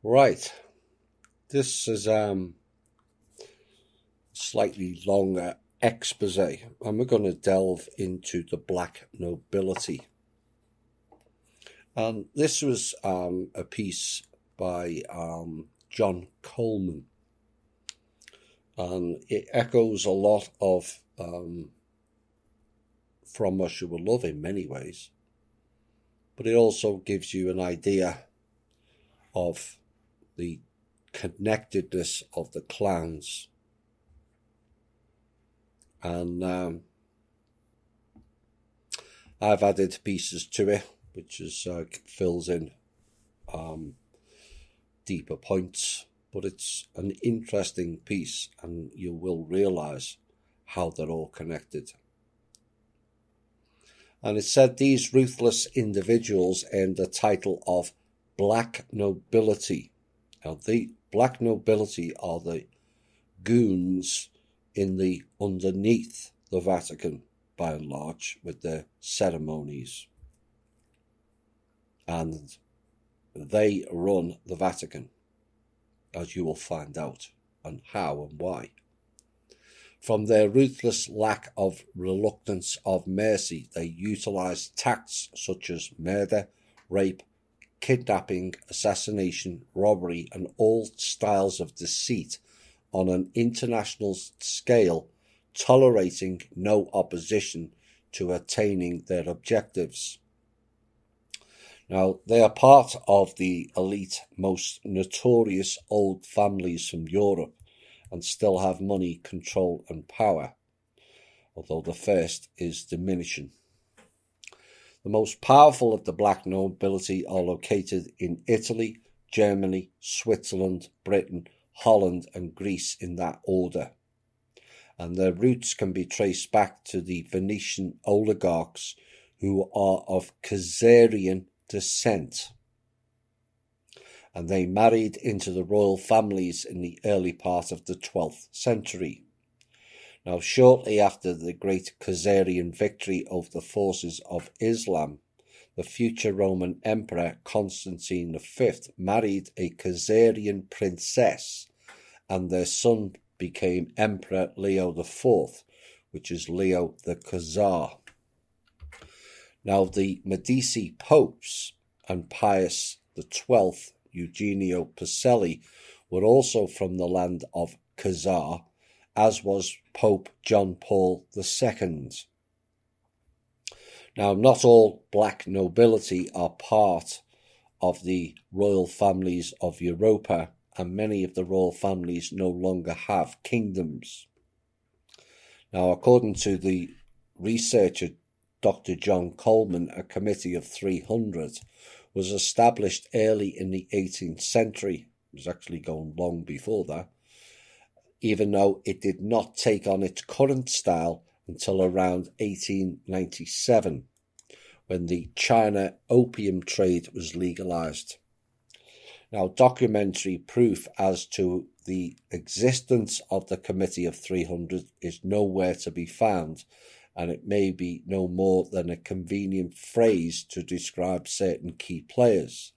Right, this is slightly longer expose, and we're going to delve into the Black Nobility. And this was a piece by John Coleman, and it echoes a lot of From Russia with Love in many ways, but it also gives you an idea of the connectedness of the clans. And I've added pieces to it, which is fills in deeper points, but it's an interesting piece, and you will realise how they're all connected. And it said these ruthless individuals earned the title of Black Nobility. Now, the Black Nobility are the goons in the underneath the Vatican, by and large, with their ceremonies. And they run the Vatican, as you will find out, and how and why. From their ruthless lack of reluctance of mercy, they utilize tacts such as murder, rape, kidnapping, assassination, robbery, and all styles of deceit on an international scale, tolerating no opposition to attaining their objectives. Now, they are part of the elite, most notorious old families from Europe, and still have money, control, and power, although the first is diminishing. The most powerful of the Black Nobility are located in Italy, Germany, Switzerland, Britain, Holland, and Greece in that order, and their roots can be traced back to the Venetian oligarchs who are of Khazarian descent, and they married into the royal families in the early part of the 12th century. Now, shortly after the great Khazarian victory over the forces of Islam, the future Roman Emperor Constantine V married a Khazarian princess, and their son became Emperor Leo IV, which is Leo the Khazar. Now, the Medici popes and Pius XII, Eugenio Pacelli, were also from the land of Khazar, as was Pope John Paul II. Now, not all Black Nobility are part of the royal families of Europa, and many of the royal families no longer have kingdoms. Now, according to the researcher Dr. John Coleman, a committee of 300 was established early in the 18th century. It was actually going long before that, even though it did not take on its current style until around 1897, when the China opium trade was legalized. Now, documentary proof as to the existence of the Committee of 300 is nowhere to be found, and it may be no more than a convenient phrase to describe certain key players.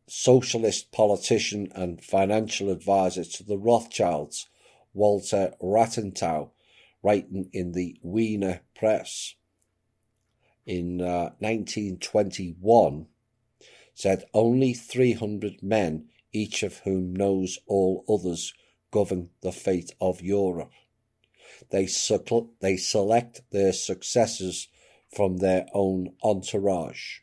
Socialist politician and financial advisor to the Rothschilds, Walter Rathenau, writing in the Wiener Press in 1921, said only 300 men, each of whom knows all others, govern the fate of Europe. They select their successors from their own entourage,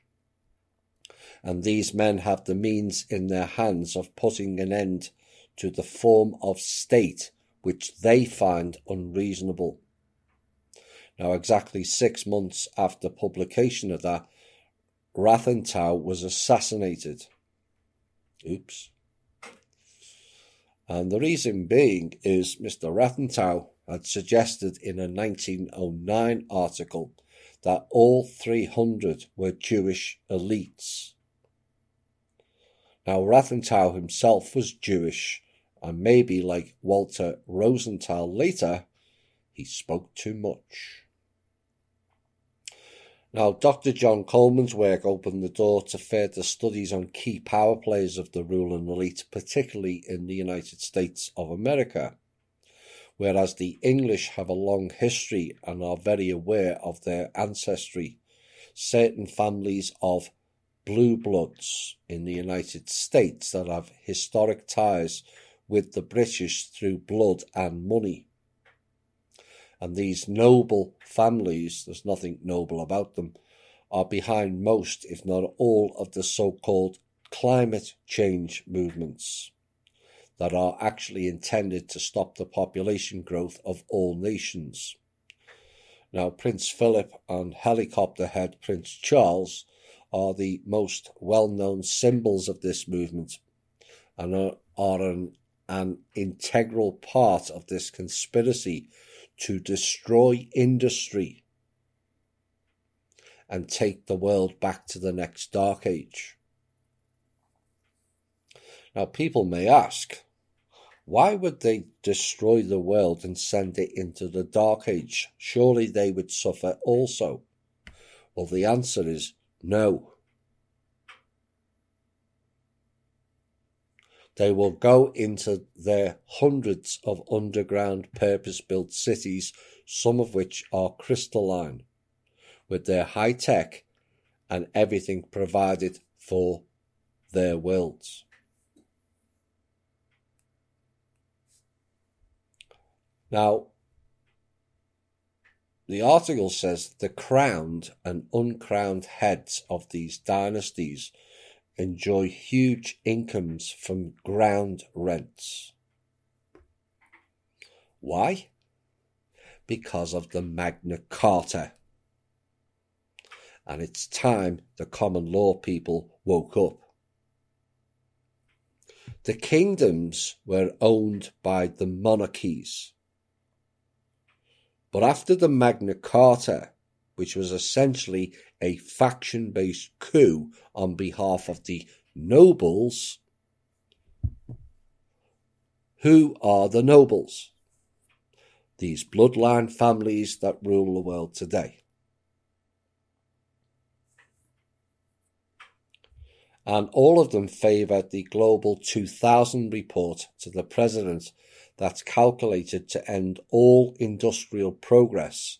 and these men have the means in their hands of putting an end to the form of state which they find unreasonable. Now, exactly 6 months after publication of that, Rathenau was assassinated. Oops. And the reason being is Mr. Rathenau had suggested in a 1909 article that all 300 were Jewish elites. Now, Rathenau himself was Jewish, and maybe like Walter Rosenthal later, he spoke too much. Now, Dr. John Coleman's work opened the door to further studies on key power players of the ruling elite, particularly in the United States of America. Whereas the English have a long history and are very aware of their ancestry, certain families of blue bloods in the United States that have historic ties with the British through blood and money. And these noble families, there's nothing noble about them, are behind most, if not all, of the so-called climate change movements that are actually intended to stop the population growth of all nations. Now, Prince Philip and helicopter head Prince Charles are the most well-known symbols of this movement and are an integral part of this conspiracy to destroy industry and take the world back to the next dark age. Now, people may ask, why would they destroy the world and send it into the dark age? Surely they would suffer also. Well, the answer is no. They will go into their hundreds of underground purpose-built cities, some of which are crystalline, with their high tech and everything provided for their worlds. Now, the article says the crowned and uncrowned heads of these dynasties enjoy huge incomes from ground rents. Why? Because of the Magna Carta. And it's time the common law people woke up. The kingdoms were owned by the monarchies. But after the Magna Carta, which was essentially a faction-based coup on behalf of the nobles, who are the nobles? These bloodline families that rule the world today. And all of them favour the Global 2000 report to the President that's calculated to end all industrial progress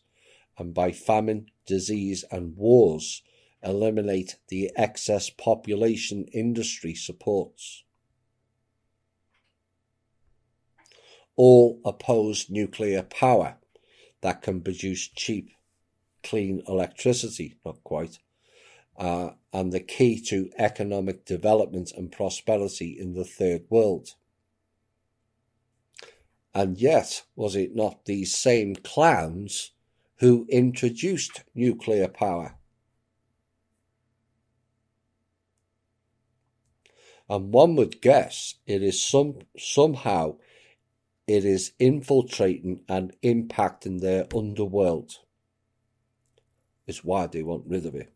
and by famine, disease and wars eliminate the excess population industry supports. All oppose nuclear power that can produce cheap, clean electricity, not quite, and the key to economic development and prosperity in the third world. And yet, was it not these same clowns who introduced nuclear power? And one would guess it is somehow it is infiltrating and impacting their underworld. It's why they want rid of it.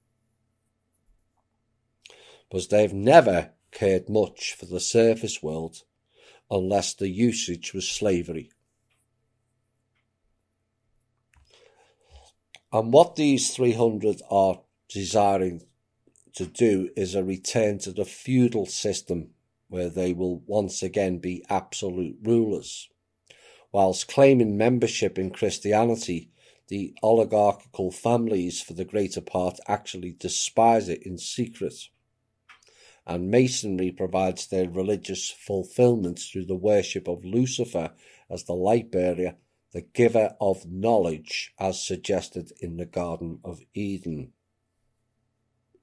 Because they've never cared much for the surface world unless the usage was slavery. And what these 300 are desiring to do is a return to the feudal system where they will once again be absolute rulers. Whilst claiming membership in Christianity, the oligarchical families for the greater part actually despise it in secret. And Masonry provides their religious fulfillment through the worship of Lucifer as the light bearer, the giver of knowledge, as suggested in the Garden of Eden.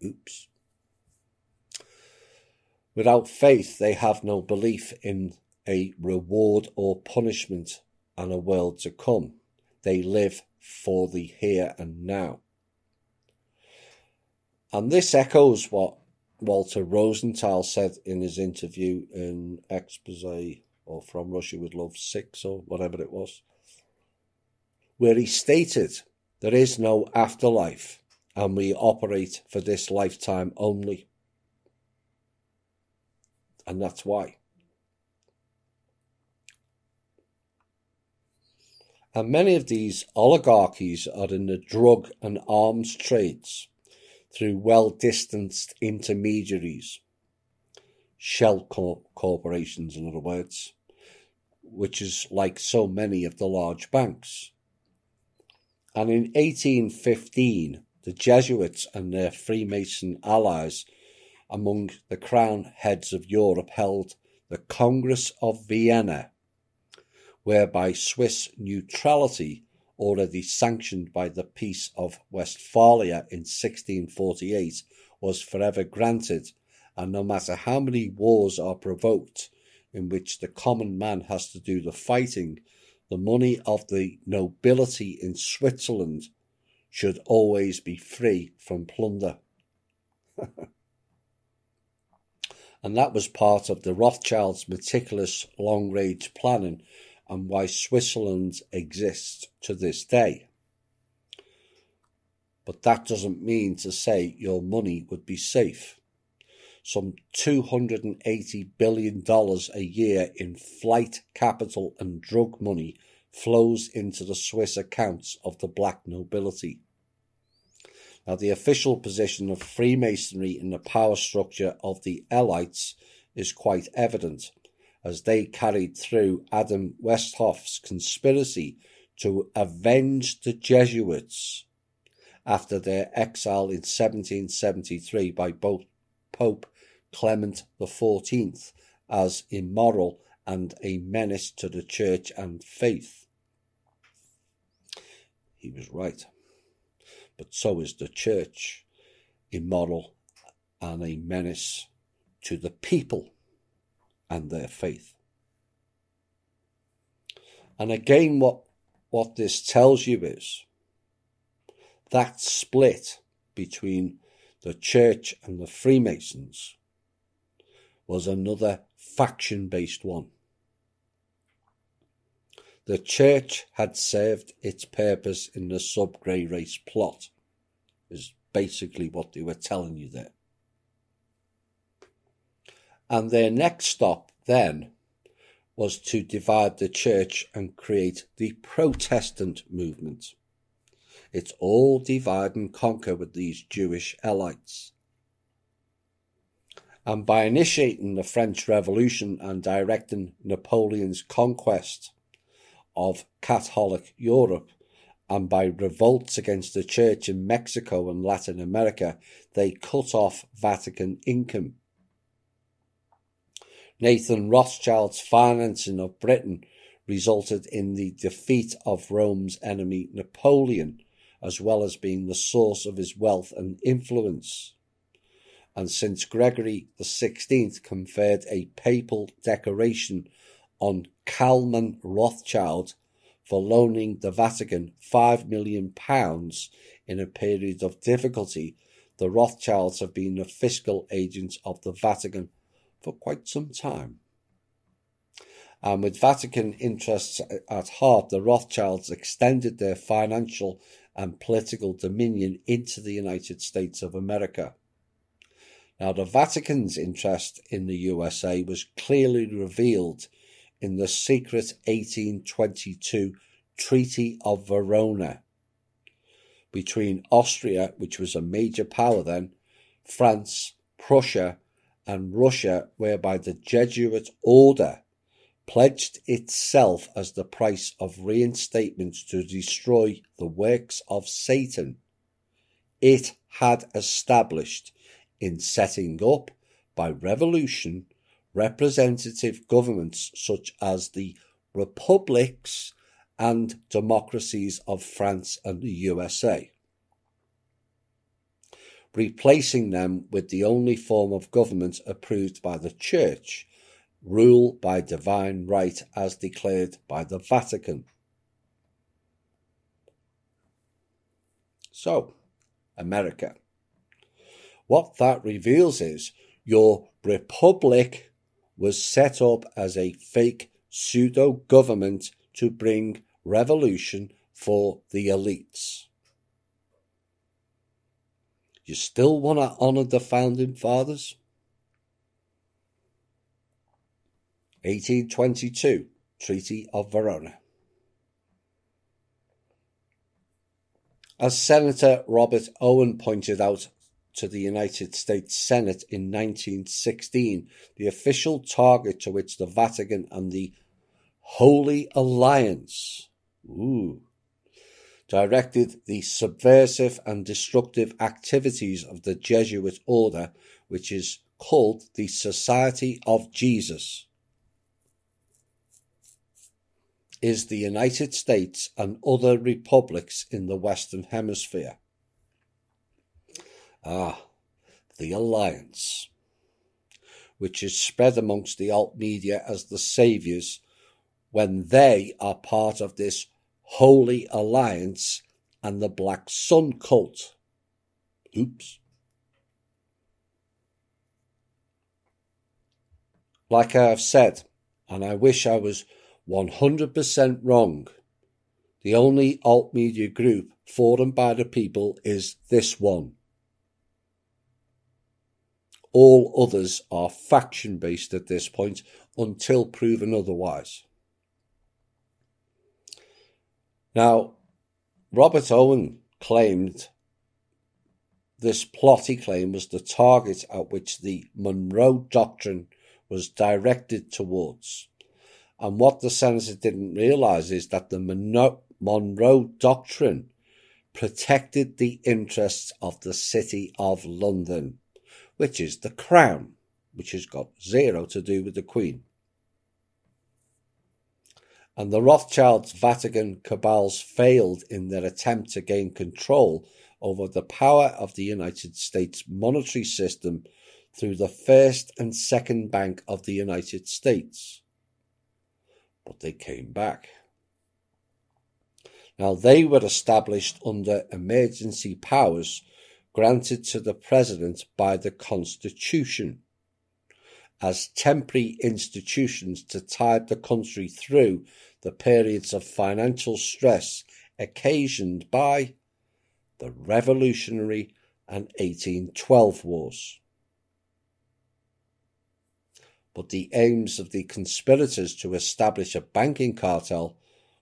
Oops. Without faith, they have no belief in a reward or punishment and a world to come. They live for the here and now. And this echoes what Walter Rosenthal said in his interview in Expose or From Russia with Love 6 or whatever it was, where he stated there is no afterlife and we operate for this lifetime only. And that's why. And many of these oligarchies are in the drug and arms trades through well-distanced intermediaries, shell corporations in other words, which is like so many of the large banks. And in 1815, the Jesuits and their Freemason allies among the crown heads of Europe held the Congress of Vienna, whereby Swiss neutrality, already sanctioned by the Peace of Westphalia in 1648, was forever granted, and no matter how many wars are provoked in which the common man has to do the fighting, the money of the nobility in Switzerland should always be free from plunder. And that was part of the Rothschilds' meticulous long-range planning and why Switzerland exists to this day. But that doesn't mean to say your money would be safe. Some $280 billion a year in flight capital and drug money flows into the Swiss accounts of the Black Nobility. Now, the official position of Freemasonry in the power structure of the elites is quite evident, as they carried through Adam Weishoff's conspiracy to avenge the Jesuits after their exile in 1773 by both Pope Clement XIV as immoral and a menace to the church and faith. He was right, but so is the church immoral and a menace to the people and their faith. And again, what this tells you is that split between the church and the Freemasons was another faction-based one. The church had served its purpose in the sub-grey race plot, is basically what they were telling you there. And their next stop then was to divide the church and create the Protestant movement. It's all divide and conquer with these Jewish elites. And by initiating the French Revolution and directing Napoleon's conquest of Catholic Europe, and by revolts against the church in Mexico and Latin America, they cut off Vatican income. Nathan Rothschild's financing of Britain resulted in the defeat of Rome's enemy Napoleon, as well as being the source of his wealth and influence. And since Gregory XVI conferred a papal decoration on Kalman Rothschild for loaning the Vatican £5 million in a period of difficulty, the Rothschilds have been the fiscal agents of the Vatican for quite some time. And with Vatican interests at heart, the Rothschilds extended their financial and political dominion into the United States of America. Now, the Vatican's interest in the USA was clearly revealed in the secret 1822 Treaty of Verona between Austria, which was a major power then, France, Prussia, and Russia, whereby the Jesuit order pledged itself as the price of reinstatement to destroy the works of Satan it had established in setting up, by revolution, representative governments such as the republics and democracies of France and the USA, replacing them with the only form of government approved by the Church, rule by divine right as declared by the Vatican. So, America. What that reveals is your republic was set up as a fake pseudo-government to bring revolution for the elites. You still want to honour the Founding Fathers? 1822, Treaty of Verona. As Senator Robert Owen pointed out to the United States Senate in 1916, the official target to which the Vatican and the Holy Alliance directed the subversive and destructive activities of the Jesuit order, which is called the Society of Jesus, is the United States and other republics in the Western Hemisphere. The Alliance, which is spread amongst the alt media as the saviours when they are part of this Holy Alliance and the Black Sun cult. Oops. Like I have said, and I wish I was 100% wrong, the only alt media group for and by the people is this one. All others are faction-based at this point until proven otherwise. Now, Robert Owen claimed this plot, he claimed, was the target at which the Monroe Doctrine was directed towards. And what the senator didn't realise is that the Monroe Doctrine protected the interests of the City of London, which is the Crown, which has got zero to do with the Queen. And the Rothschilds' Vatican cabals failed in their attempt to gain control over the power of the United States monetary system through the First and Second Bank of the United States. But they came back. Now, they were established under emergency powers granted to the President by the Constitution as temporary institutions to tide the country through the periods of financial stress occasioned by the Revolutionary and 1812 wars. But the aims of the conspirators to establish a banking cartel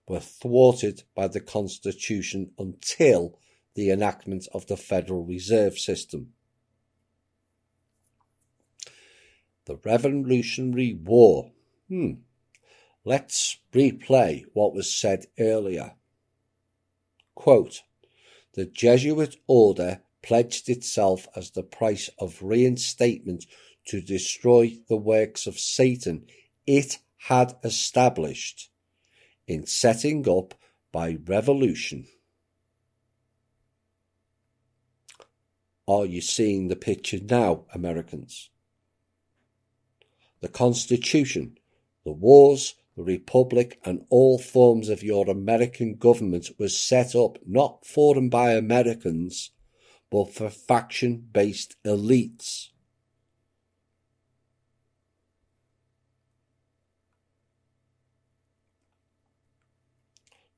were thwarted by the Constitution until the enactment of the Federal Reserve System. The Revolutionary War. Let's replay what was said earlier. Quote, the Jesuit order pledged itself as the price of reinstatement to destroy the works of Satan it had established in setting up by revolution. Are you seeing the picture now, Americans? The Constitution, the wars, the Republic, and all forms of your American government was set up not for and by Americans, but for faction-based elites.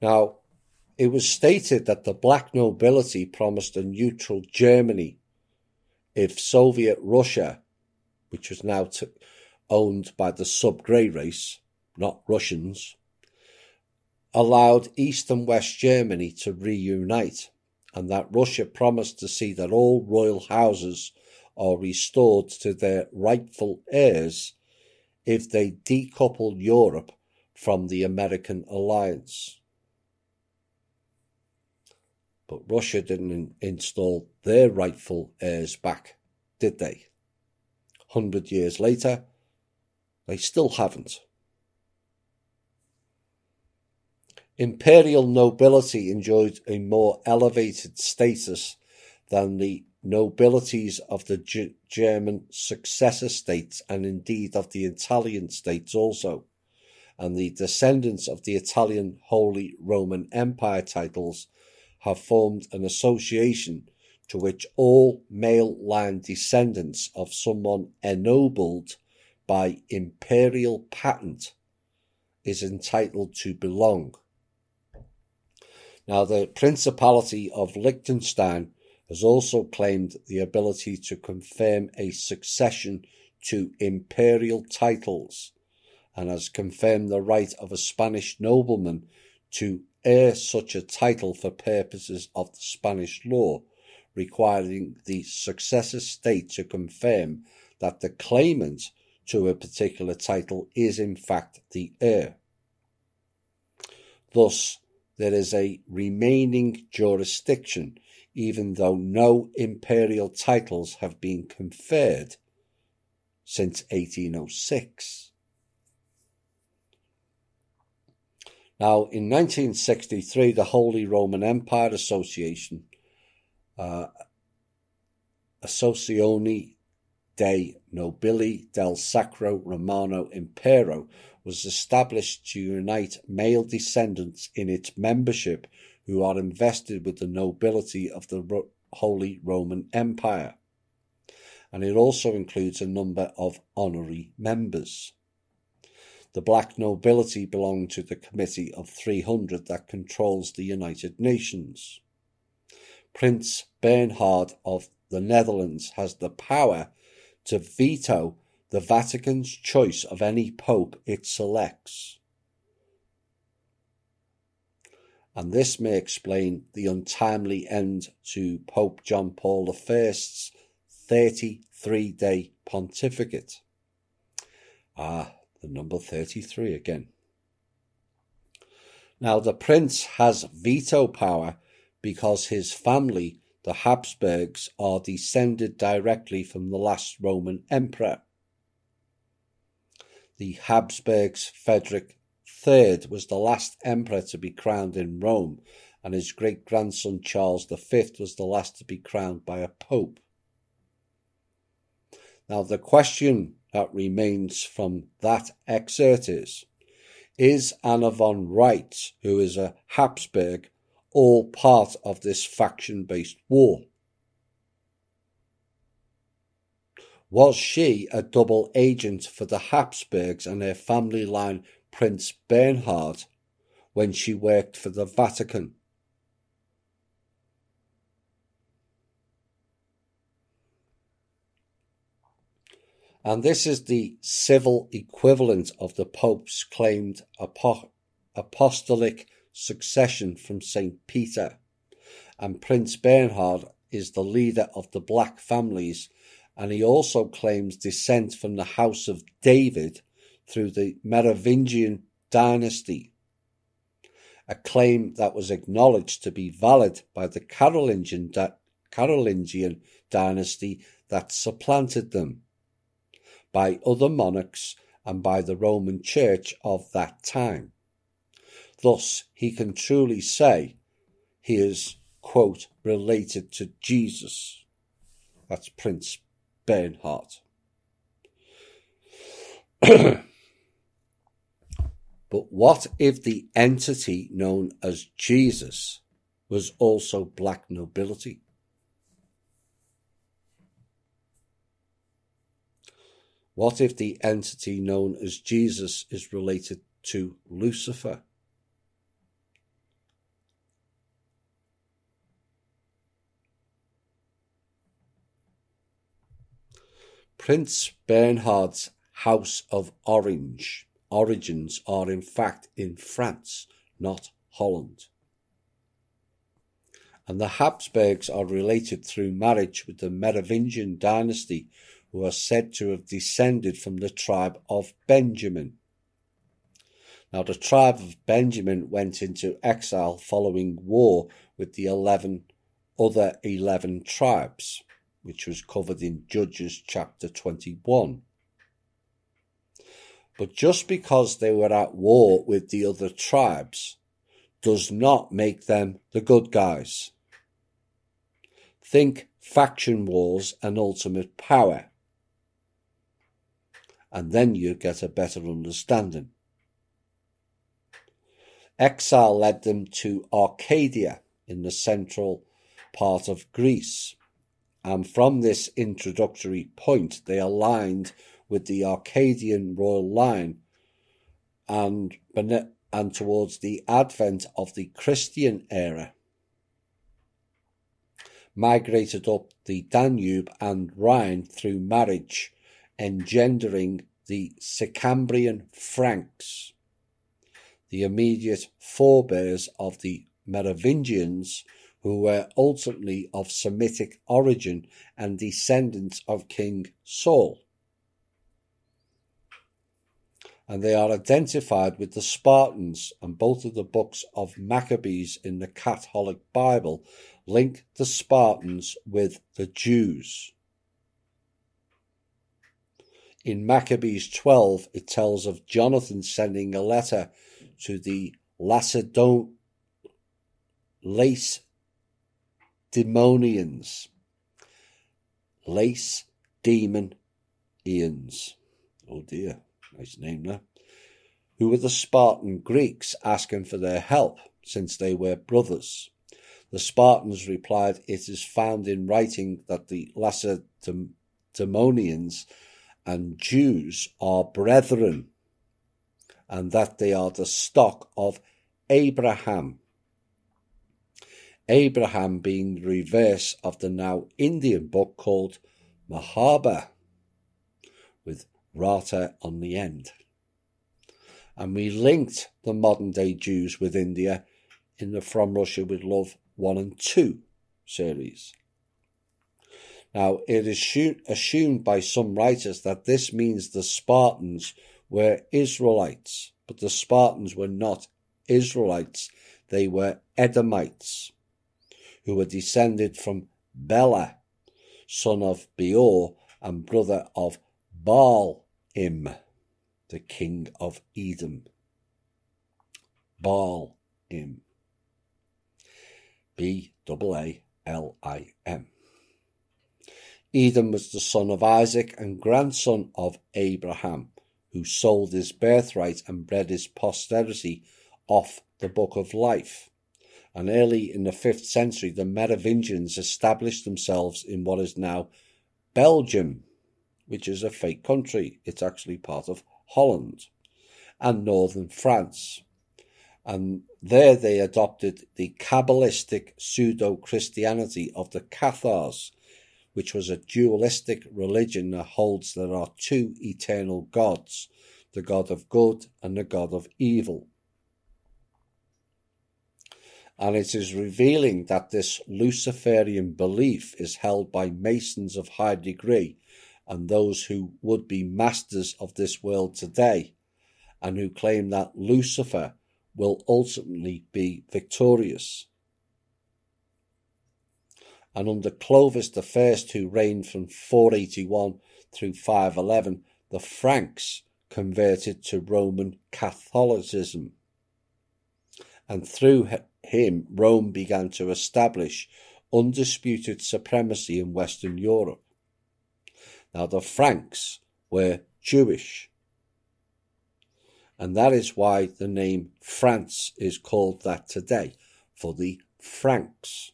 Now, it was stated that the Black Nobility promised a neutral Germany if Soviet Russia, which was now owned by the sub-grey race, not Russians, allowed East and West Germany to reunite, and that Russia promised to see that all royal houses are restored to their rightful heirs if they decoupled Europe from the American alliance. But Russia didn't install their rightful heirs back, did they? 100 years later, they still haven't. Imperial nobility enjoyed a more elevated status than the nobilities of the German successor states and indeed of the Italian states also, and the descendants of the Italian Holy Roman Empire titles have formed an association to which all male line descendants of someone ennobled by imperial patent is entitled to belong. Now, the Principality of Liechtenstein has also claimed the ability to confirm a succession to imperial titles and has confirmed the right of a Spanish nobleman to heir such a title for purposes of the Spanish law, requiring the successor state to confirm that the claimant to a particular title is in fact the heir. Thus, there is a remaining jurisdiction, even though no imperial titles have been conferred since 1806. Now, in 1963, the Holy Roman Empire Association, Associazione dei Nobili del Sacro Romano Impero, was established to unite male descendants in its membership who are invested with the nobility of the Holy Roman Empire, and it also includes a number of honorary members. The Black Nobility belong to the Committee of 300 that controls the United Nations. Prince Bernhard of the Netherlands has the power to veto the Vatican's choice of any pope it selects. And this may explain the untimely end to Pope John Paul I's 33-day pontificate. The number 33 again. Now, the prince has veto power because his family, the Habsburgs, are descended directly from the last Roman emperor. The Habsburgs, Frederick III, was the last emperor to be crowned in Rome, and his great-grandson Charles V was the last to be crowned by a pope. Now, the question that remains from that excerpt is Anna von Reitz, who is a Habsburg, all part of this faction-based war? Was she a double agent for the Habsburgs and their family line Prince Bernhard when she worked for the Vatican? And this is the civil equivalent of the Pope's claimed apostolic succession from St. Peter. And Prince Bernhard is the leader of the Black families, and he also claims descent from the House of David through the Merovingian dynasty, a claim that was acknowledged to be valid by the Carolingian dynasty that supplanted them, by other monarchs and by the Roman Church of that time. Thus, he can truly say he is, quote, related to Jesus. That's Prince Bernhard. But what if the entity known as Jesus was also Black Nobility? What if the entity known as Jesus is related to Lucifer? Prince Bernhard's House of origins are in fact in France, not Holland. And the Habsburgs are related through marriage with the Merovingian dynasty, who are said to have descended from the tribe of Benjamin. Now, the tribe of Benjamin went into exile following war with the 11 tribes, which was covered in Judges chapter 21. But just because they were at war with the other tribes does not make them the good guys. Think faction wars and ultimate power, and then you get a better understanding. Exile led them to Arcadia in the central part of Greece, and from this introductory point they aligned with the Arcadian royal line, and towards the advent of the Christian era, migrated up the Danube and Rhine through marriage, engendering the Sicambrian Franks, the immediate forebears of the Merovingians, who were ultimately of Semitic origin and descendants of King Saul. And they are identified with the Spartans, and both of the books of Maccabees in the Catholic Bible link the Spartans with the Jews. In Maccabees 12, it tells of Jonathan sending a letter to the Lacedaemonians. Oh dear, nice name there. Who were the Spartan Greeks, asking for their help, since they were brothers. The Spartans replied, "It is found in writing that the Lacedaemonians and Jews are brethren, and that they are the stock of Abraham." Abraham being the reverse of the now Indian book called Mahaba, with Rata on the end. And we linked the modern day Jews with India in the From Russia with Love 1 and 2 series. Now, it is assumed by some writers that this means the Spartans were Israelites, but the Spartans were not Israelites. They were Edomites, who were descended from Bela, son of Beor and brother of Baalim, the king of Edom. Baalim. Baalim. Edom was the son of Isaac and grandson of Abraham, who sold his birthright and bred his posterity off the book of life. And early in the 5th century, the Merovingians established themselves in what is now Belgium, which is a fake country. It's actually part of Holland and northern France. And there they adopted the Kabbalistic pseudo-Christianity of the Cathars, which was a dualistic religion that holds there are two eternal gods, the God of good and the God of evil. And it is revealing that this Luciferian belief is held by Masons of high degree and those who would be masters of this world today, and who claim that Lucifer will ultimately be victorious. And under Clovis I, who reigned from 481 through 511, the Franks converted to Roman Catholicism. And through him, Rome began to establish undisputed supremacy in Western Europe. Now, the Franks were Jewish, and that is why the name France is called that today, for the Franks.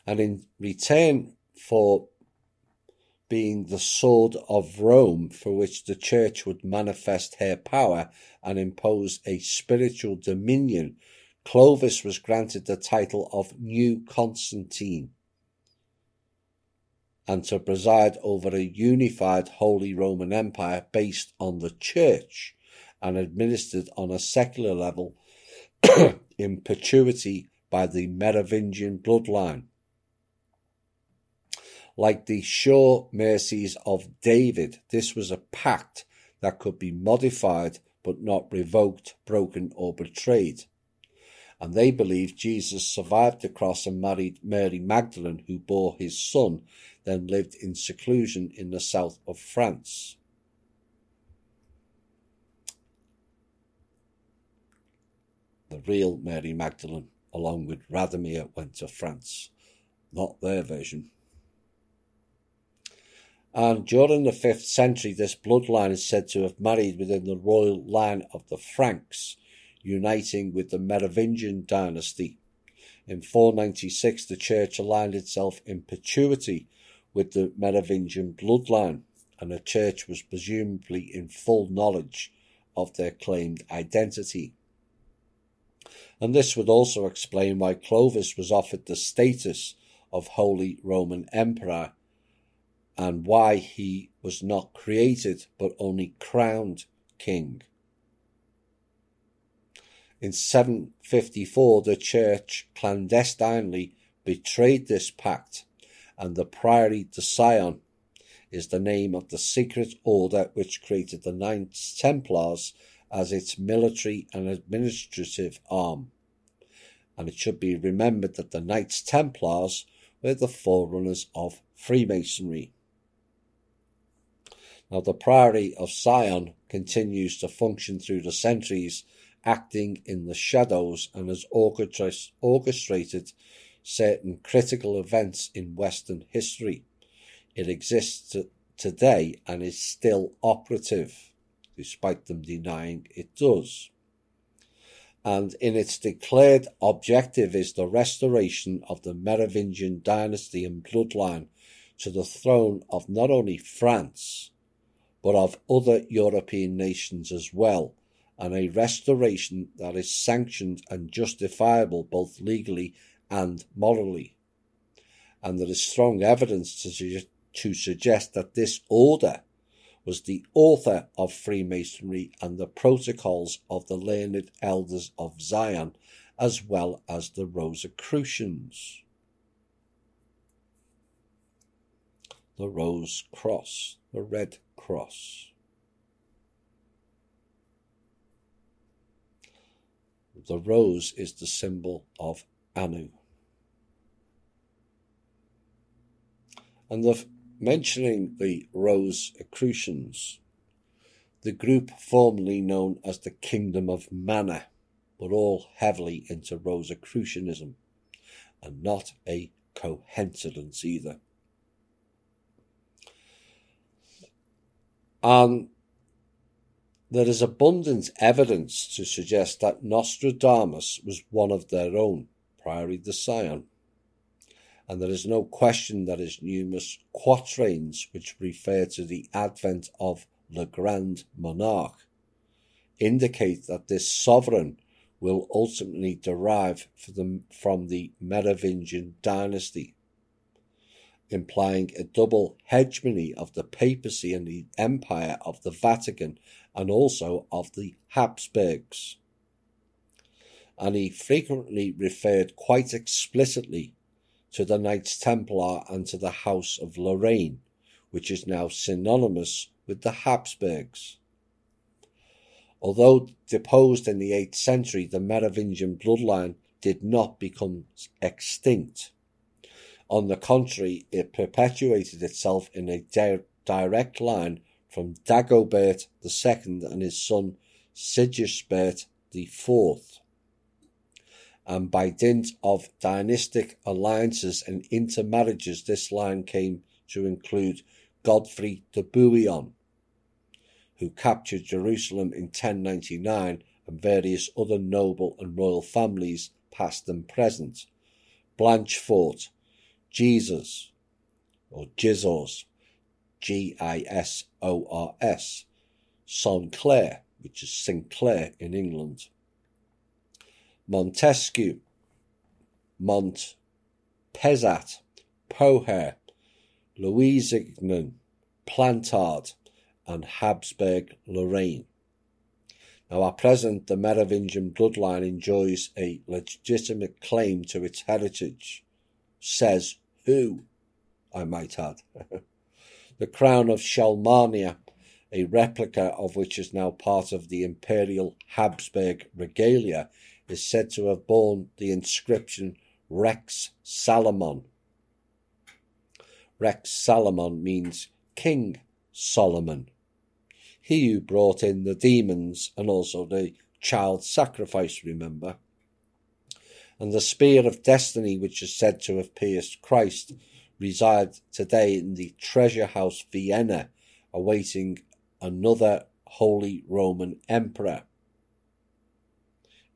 And in return for being the sword of Rome, for which the church would manifest her power and impose a spiritual dominion, Clovis was granted the title of New Constantine, and to preside over a unified Holy Roman Empire based on the church and administered on a secular level in perpetuity by the Merovingian bloodline. Like the sure mercies of David, this was a pact that could be modified but not revoked, broken or betrayed. And they believed Jesus survived the cross and married Mary Magdalene, who bore his son, then lived in seclusion in the south of France. The real Mary Magdalene, along with Radomir, went to France, not their version. And during the 5th century, this bloodline is said to have married within the royal line of the Franks, uniting with the Merovingian dynasty. In 496, the church aligned itself in perpetuity with the Merovingian bloodline, and the church was presumably in full knowledge of their claimed identity. And this would also explain why Clovis was offered the status of Holy Roman Emperor, and why he was not created but only crowned king. In 754, the Church clandestinely betrayed this pact, and the Priory de Sion is the name of the secret order which created the Knights Templars as its military and administrative arm. And it should be remembered that the Knights Templars were the forerunners of Freemasonry. Now, the Priory of Sion continues to function through the centuries, acting in the shadows, and has orchestrated certain critical events in Western history. It exists today and is still operative, despite them denying it does. And in its declared objective is the restoration of the Merovingian dynasty and bloodline to the throne of not only France, but of other European nations as well, and a restoration that is sanctioned and justifiable both legally and morally. And there is strong evidence to suggest that this order was the author of Freemasonry and the protocols of the learned elders of Zion, as well as the Rosicrucians. The Rose Cross, the Red Cross. The rose is the symbol of Anu. And mentioning the Rosicrucians, the group formerly known as the Kingdom of Manna, but all heavily into Rosicrucianism, and not a coincidence either. And there is abundant evidence to suggest that Nostradamus was one of their own, Priory de Sion, and there is no question that his numerous quatrains, which refer to the advent of Le Grand Monarch, indicate that this sovereign will ultimately derive from the Merovingian dynasty, implying a double hegemony of the papacy and the empire of the Vatican and also of the Habsburgs. And he frequently referred quite explicitly to the Knights Templar and to the House of Lorraine, which is now synonymous with the Habsburgs. Although deposed in the 8th century, the Merovingian bloodline did not become extinct. On the contrary, it perpetuated itself in a direct line from Dagobert II and his son Sigisbert IV. And by dint of dynastic alliances and intermarriages, this line came to include Godfrey de Bouillon, who captured Jerusalem in 1099, and various other noble and royal families, past and present, Blanchefort, Jesus, or Gisors, Gisors, Saint-Clair, which is Sinclair in England, Montesquieu, Montpezat, Poher, Lusignan, Plantard, and Habsburg Lorraine. Now, at present, the Merovingian bloodline enjoys a legitimate claim to its heritage. Says who, I might add. The crown of Schalmania, a replica of which is now part of the imperial Habsburg regalia, is said to have borne the inscription Rex Salomon. Rex Salomon means King Solomon, he who brought in the demons and also the child sacrifice, remember. And the spear of destiny, which is said to have pierced Christ, resides today in the Treasure House Vienna, awaiting another Holy Roman Emperor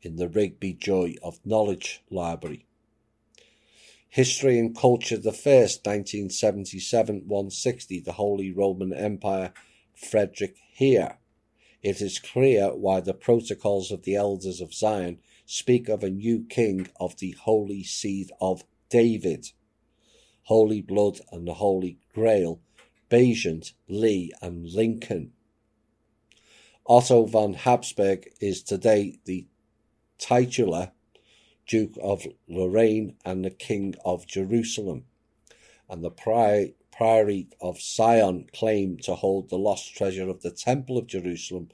in the Rigby Joy of Knowledge Library. History and Culture the First, 1977-160, the Holy Roman Empire, Frederick Heer. It is clear why the protocols of the Elders of Zion speak of a new king of the holy seed of David, Holy Blood and the Holy Grail, Bayezid, Lee and Lincoln. Otto von Habsburg is today the titular Duke of Lorraine and the King of Jerusalem, and the Priory of Sion claimed to hold the lost treasure of the Temple of Jerusalem,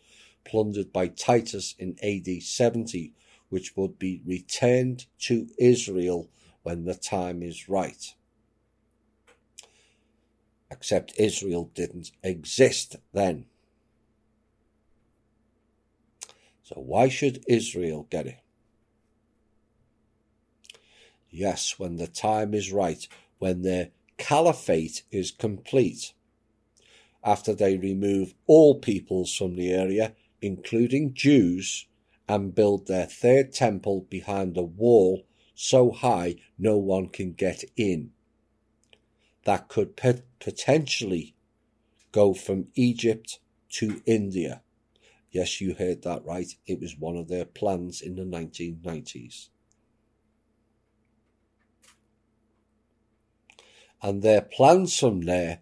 plundered by Titus in AD 70, which would be returned to Israel when the time is right. Except Israel didn't exist then. So why should Israel get it? Yes, when the time is right, when their caliphate is complete, after they remove all peoples from the area, including Jews, and build their third temple behind a wall so high no one can get in. That could potentially go from Egypt to India. Yes, you heard that right. It was one of their plans in the 1990s. And their plans from there,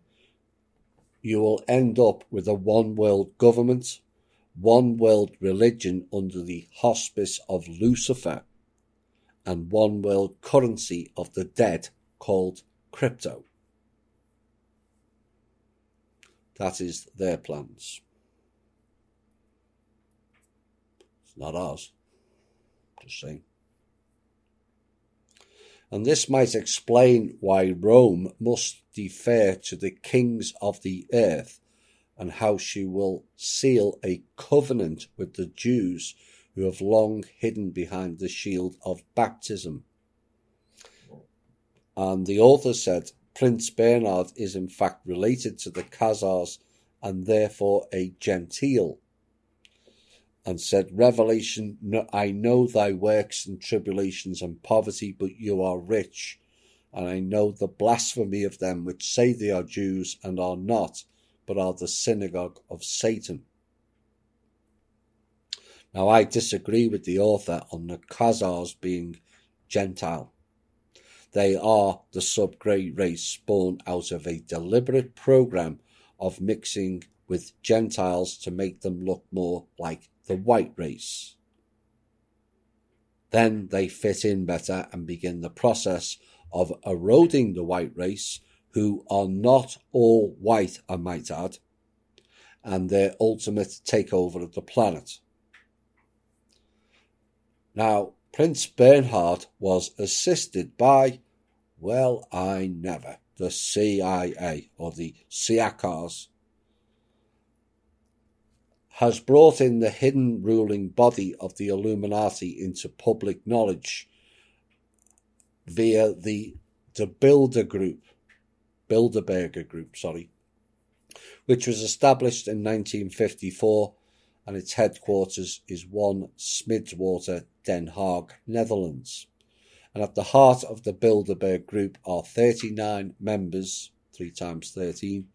you will end up with a one world government, one world religion under the auspice of Lucifer, and one world currency of the dead called crypto. That is their plans. It's not ours. Just saying. And this might explain why Rome must defer to the kings of the earth, and how she will seal a covenant with the Jews who have long hidden behind the shield of baptism. And the author said Prince Bernhard is in fact related to the Khazars and therefore a Gentile, and said, Revelation, I know thy works and tribulations and poverty, but you are rich, and I know the blasphemy of them which say they are Jews and are not, but are the synagogue of Satan. Now, I disagree with the author on the Khazars being Gentile. They are the sub-grey race born out of a deliberate program of mixing with Gentiles to make them look more like the white race. Then they fit in better and begin the process of eroding the white race, who are not all white, I might add, and their ultimate takeover of the planet. Now, Prince Bernhard was assisted by, well, I never, the CIA, or the Siakars, has brought in the hidden ruling body of the Illuminati into public knowledge via the Bilderberger Group, which was established in 1954, and its headquarters is 1 Smidswater, Den Haag, Netherlands. And at the heart of the Bilderberg Group are 39 members, 3 times 13,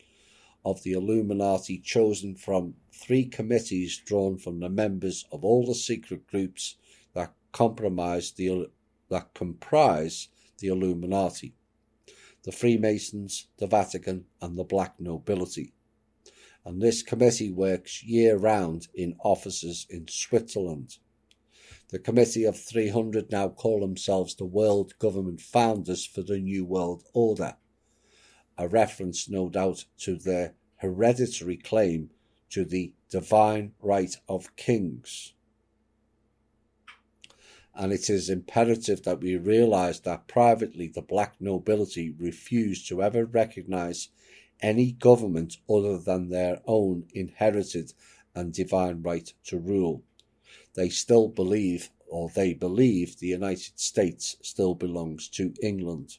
of the Illuminati, chosen from 3 committees drawn from the members of all the secret groups that comprise the Illuminati: the Freemasons, the Vatican, and the Black Nobility. And this committee works year-round in offices in Switzerland. The Committee of 300 now call themselves the World Government Founders for the New World Order, a reference no doubt to their hereditary claim to the divine right of kings. And it is imperative that we realise that privately the Black Nobility refuse to ever recognise any government other than their own inherited and divine right to rule. They believe the United States still belongs to England.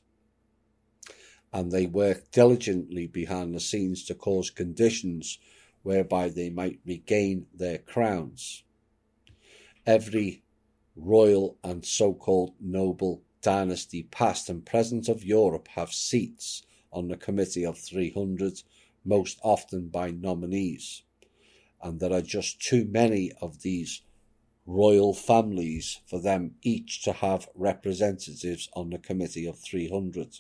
And they work diligently behind the scenes to cause conditions whereby they might regain their crowns. Every royal and so-called noble dynasty past and present of Europe have seats on the Committee of 300, most often by nominees. And there are just too many of these royal families for them each to have representatives on the Committee of 300.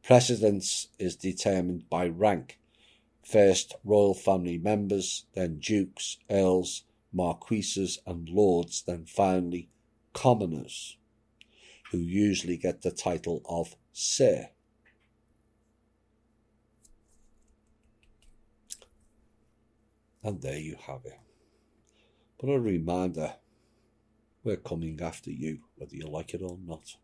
Precedence is determined by rank. First royal family members, then dukes, earls, marquises and lords, then finally commoners, who usually get the title of Sir. And there you have it. But a reminder, we're coming after you, whether you like it or not.